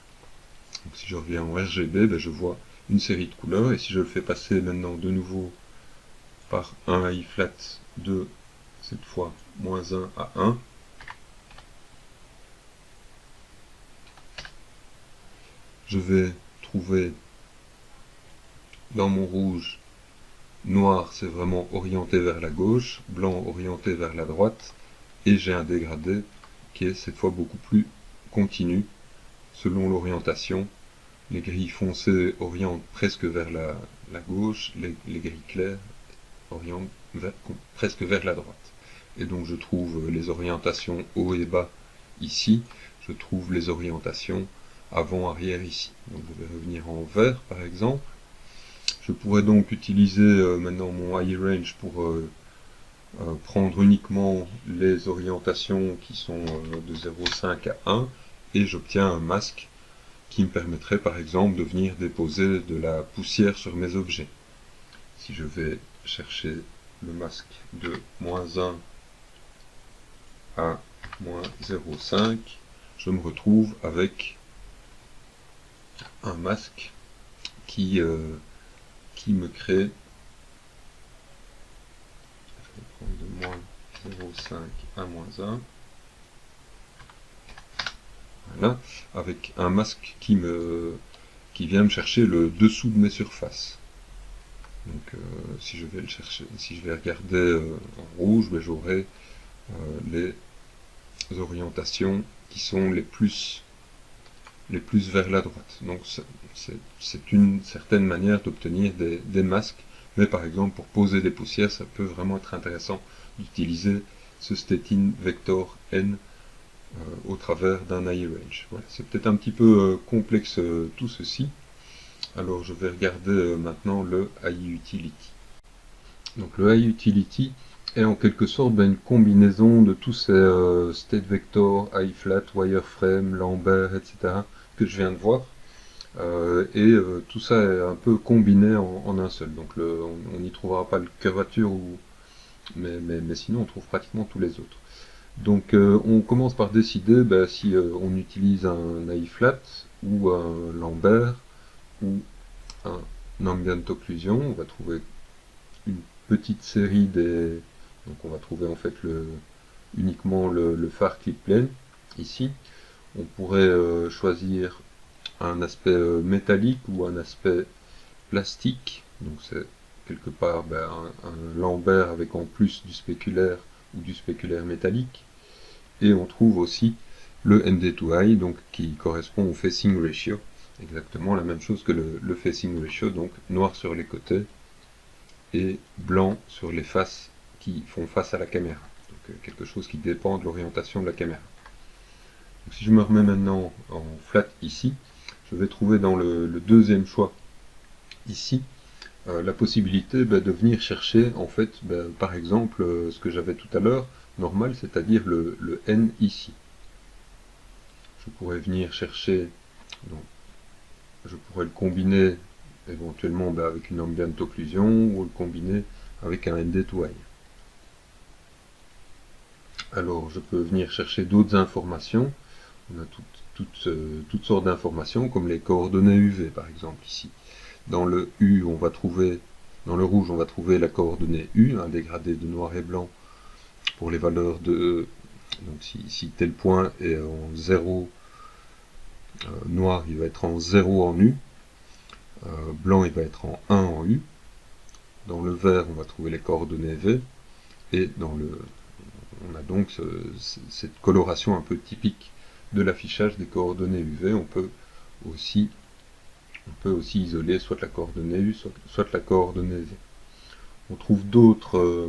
Donc si je reviens en RGB, je vois une série de couleurs, et si je le fais passer maintenant de nouveau par un AI flat de, cette fois, -1 à 1, je vais trouver dans mon rouge, noir c'est vraiment orienté vers la gauche, blanc orienté vers la droite, et j'ai un dégradé qui est cette fois beaucoup plus continu selon l'orientation. Les grilles foncées orientent presque vers la gauche, les grilles claires orientent presque vers la droite. Et donc je trouve les orientations haut et bas ici, je trouve les orientations avant-arrière ici. Donc je vais revenir en vert par exemple. Je pourrais donc utiliser maintenant mon high range pour prendre uniquement les orientations qui sont de 0,5 à 1, et j'obtiens un masque qui me permettrait par exemple de venir déposer de la poussière sur mes objets. Si je vais chercher le masque de -1 à -0,5, je me retrouve avec un masque qui me crée, je vais prendre de -0,5 à -1, voilà, avec un masque qui vient me chercher le dessous de mes surfaces. Donc si je vais le chercher, si je vais regarder en rouge, j'aurai les orientations qui sont les plus vers la droite. Donc c'est une certaine manière d'obtenir des masques, mais par exemple pour poser des poussières, ça peut vraiment être intéressant d'utiliser ce Stettin Vector N au travers d'un AI range. Voilà, c'est peut-être un petit peu complexe tout ceci. Alors je vais regarder maintenant le AI Utility. Donc le AI Utility est en quelque sorte une combinaison de tous ces state vector, AI flat, wireframe, Lambert, etc. que je viens de voir. Tout ça est un peu combiné en un seul. Donc on n'y trouvera pas le curvature, mais sinon on trouve pratiquement tous les autres. Donc on commence par décider si on utilise un AI flat ou un Lambert ou un ambient occlusion. On va trouver une petite série des... Donc on va trouver en fait uniquement le phare clip plane ici. On pourrait choisir un aspect métallique ou un aspect plastique. Donc c'est quelque part un Lambert avec en plus du spéculaire ou du spéculaire métallique. Et on trouve aussi le MD2I, donc qui correspond au facing ratio, exactement la même chose que le facing ratio, donc noir sur les côtés et blanc sur les faces qui font face à la caméra. Donc quelque chose qui dépend de l'orientation de la caméra. Donc, si je me remets maintenant en flat ici, je vais trouver dans le deuxième choix ici la possibilité de venir chercher en fait par exemple ce que j'avais tout à l'heure, normal, c'est-à-dire le N ici. Je pourrais venir chercher, donc, je pourrais le combiner éventuellement avec une ambient occlusion ou le combiner avec un ND2I. Alors je peux venir chercher d'autres informations. On a toutes sortes d'informations comme les coordonnées UV par exemple ici. Dans le U, on va trouver, dans le rouge, on va trouver la coordonnée U, un dégradé de noir et blanc pour les valeurs de... Donc si tel point est en 0 noir, il va être en 0 en U. Blanc, il va être en 1 en U. Dans le vert, on va trouver les coordonnées V. Et on a donc cette coloration un peu typique de l'affichage des coordonnées UV. On peut aussi isoler soit la coordonnée U, soit la coordonnée V. On trouve d'autres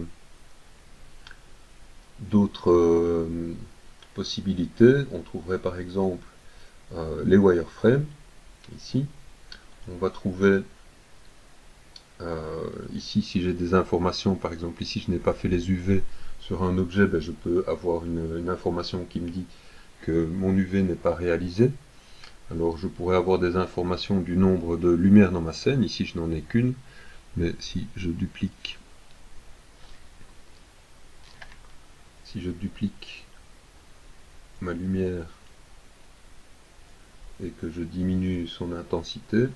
possibilités. On trouverait par exemple les wireframes, ici. On va trouver ici, si j'ai des informations, par exemple ici je n'ai pas fait les UV sur un objet, je peux avoir une information qui me dit que mon UV n'est pas réalisé. Alors je pourrais avoir des informations du nombre de lumières dans ma scène, ici je n'en ai qu'une, mais si je duplique ma lumière et que je diminue son intensité,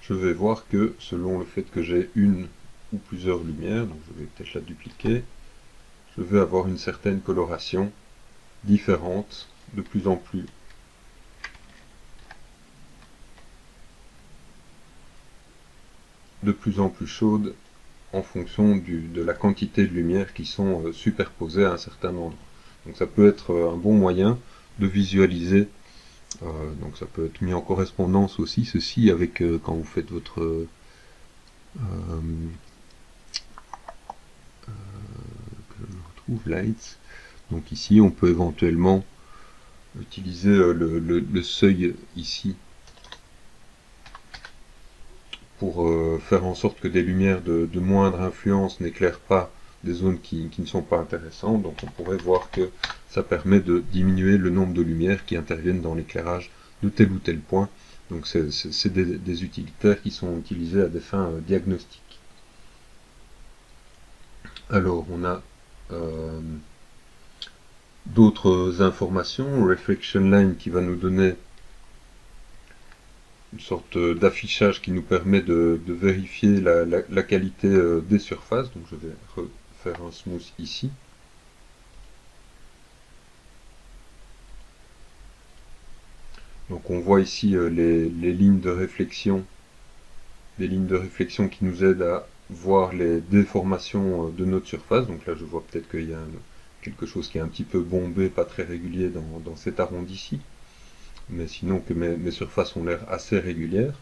je vais voir que selon le fait que j'ai une ou plusieurs lumières, donc je vais peut-être la dupliquer, je vais avoir une certaine coloration différente, de plus en plus chaude en fonction de la quantité de lumière qui sont superposées à un certain endroit. Donc ça peut être un bon moyen de visualiser, donc ça peut être mis en correspondance aussi, ceci avec quand vous faites votre lights. Donc ici on peut éventuellement utiliser le seuil ici pour faire en sorte que des lumières de moindre influence n'éclairent pas des zones qui ne sont pas intéressantes. Donc on pourrait voir que ça permet de diminuer le nombre de lumières qui interviennent dans l'éclairage de tel ou tel point. Donc c'est des utilitaires qui sont utilisés à des fins diagnostiques. Alors on a d'autres informations, reflection line qui va nous donner une sorte d'affichage qui nous permet de vérifier la qualité des surfaces. Donc je vais refaire un smooth ici. Donc on voit ici les lignes de réflexion, qui nous aident à voir les déformations de notre surface. Donc là je vois peut-être qu'il y a quelque chose qui est un petit peu bombé, pas très régulier dans cet arrondi ici. Mais sinon que mes surfaces ont l'air assez régulières.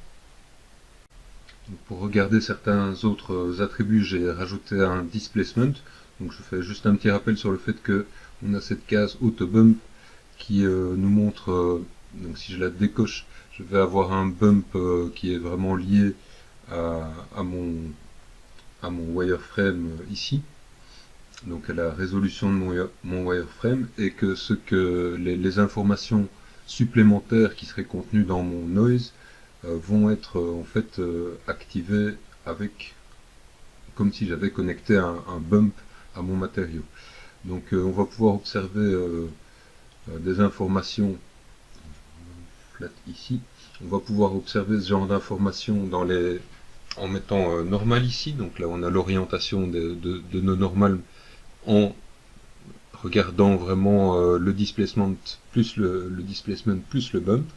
Donc pour regarder certains autres attributs, j'ai rajouté un displacement. Donc je fais juste un petit rappel sur le fait que on a cette case auto bump qui nous montre, donc si je la décoche, je vais avoir un bump qui est vraiment lié à mon wireframe ici, donc à la résolution de mon wireframe, et que les informations supplémentaires qui seraient contenues dans mon noise vont être en fait activées avec, comme si j'avais connecté un bump à mon matériau. Donc on va pouvoir observer des informations flat ici. On va pouvoir observer ce genre d'informations en mettant normal ici. Donc là on a l'orientation de nos normales en regardant vraiment le displacement plus le displacement plus le bump.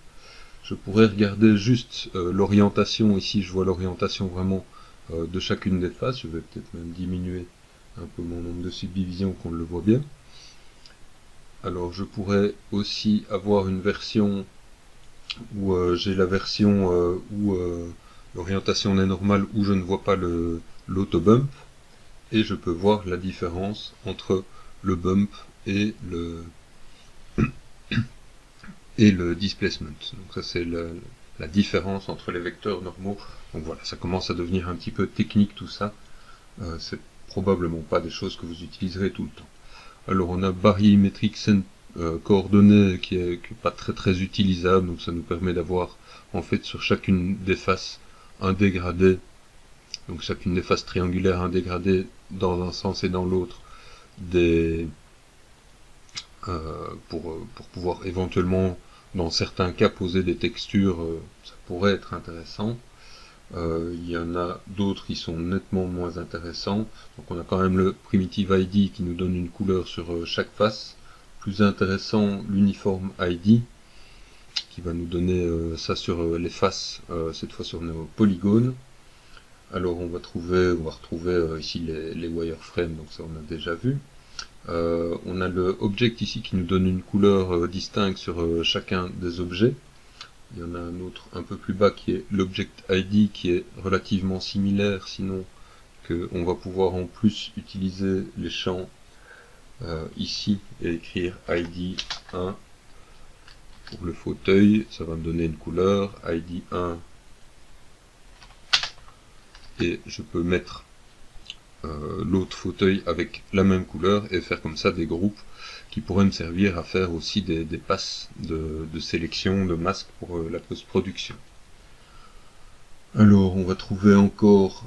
Je pourrais regarder juste l'orientation. Ici je vois l'orientation vraiment de chacune des faces. Je vais peut-être même diminuer un peu mon nombre de subdivisions qu'on le voit bien. Alors je pourrais aussi avoir une version où j'ai la version où l'orientation est normale, où je ne vois pas l'autobump, et je peux voir la différence entre le bump et le displacement. Donc ça c'est la différence entre les vecteurs normaux. Donc voilà, ça commence à devenir un petit peu technique tout ça. C'est probablement pas des choses que vous utiliserez tout le temps. Alors on a Barymetric coordonnées qui est pas très utilisable, donc ça nous permet d'avoir en fait sur chacune des faces un dégradé, donc chacune des faces triangulaires un dégradé dans un sens et dans l'autre pour pouvoir éventuellement dans certains cas poser des textures, ça pourrait être intéressant. Il y en a d'autres qui sont nettement moins intéressants. Donc on a quand même le Primitive ID qui nous donne une couleur sur chaque face. Plus intéressant, l'Uniform ID qui va nous donner ça sur les faces, cette fois sur nos polygones. Alors on va retrouver ici les wireframes, donc ça on a déjà vu. On a le Object ici qui nous donne une couleur distincte sur chacun des objets. Il y en a un autre un peu plus bas qui est l'Object ID qui est relativement similaire, sinon qu'on va pouvoir en plus utiliser les champs ici et écrire ID 1 pour le fauteuil, ça va me donner une couleur, ID 1, et je peux mettre l'autre fauteuil avec la même couleur et faire comme ça des groupes qui pourraient me servir à faire aussi des passes de sélection de masques pour la post-production. Alors on va trouver encore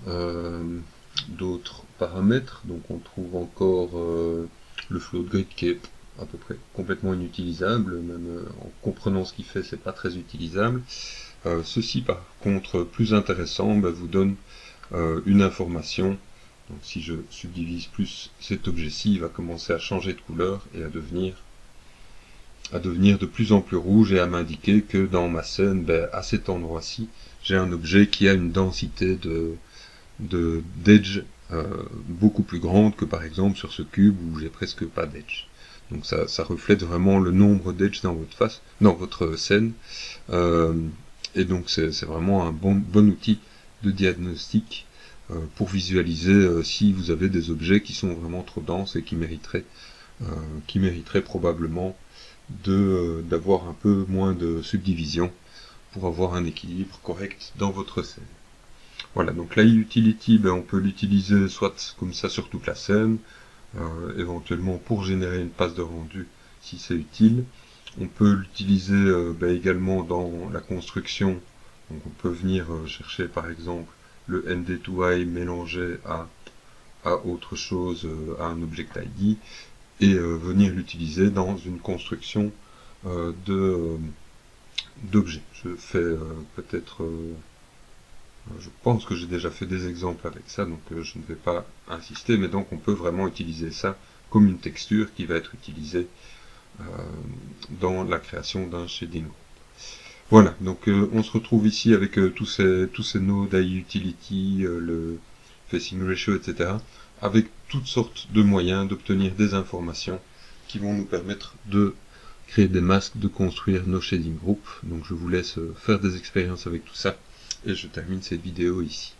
d'autres paramètres, donc on trouve encore le float grid qui est à peu près complètement inutilisable, même en comprenant ce qu'il fait c'est pas très utilisable. Ceci par contre plus intéressant vous donne une information. Donc si je subdivise plus cet objet-ci, il va commencer à changer de couleur et à devenir de plus en plus rouge et à m'indiquer que dans ma scène, à cet endroit-ci, j'ai un objet qui a une densité d'edge beaucoup plus grande que par exemple sur ce cube où j'ai presque pas d'edge. Donc ça reflète vraiment le nombre d'edge dans votre scène. Et donc c'est vraiment un bon outil de diagnostic pour visualiser si vous avez des objets qui sont vraiment trop denses et qui mériteraient probablement d'avoir un peu moins de subdivision pour avoir un équilibre correct dans votre scène. Voilà, donc l'AI Utility, on peut l'utiliser soit comme ça sur toute la scène, éventuellement pour générer une passe de rendu si c'est utile. On peut l'utiliser également dans la construction, donc on peut venir chercher par exemple le ND2I mélangé à autre chose, à un Object ID, et venir l'utiliser dans une construction d'objets. Je fais peut-être... je pense que j'ai déjà fait des exemples avec ça, donc je ne vais pas insister, mais donc on peut vraiment utiliser ça comme une texture qui va être utilisée dans la création d'un shading group. Voilà, donc on se retrouve ici avec tous ces nodes AI Utility, le Facing Ratio, etc., avec toutes sortes de moyens d'obtenir des informations qui vont nous permettre de créer des masques, de construire nos shading groups. Donc je vous laisse faire des expériences avec tout ça, et je termine cette vidéo ici.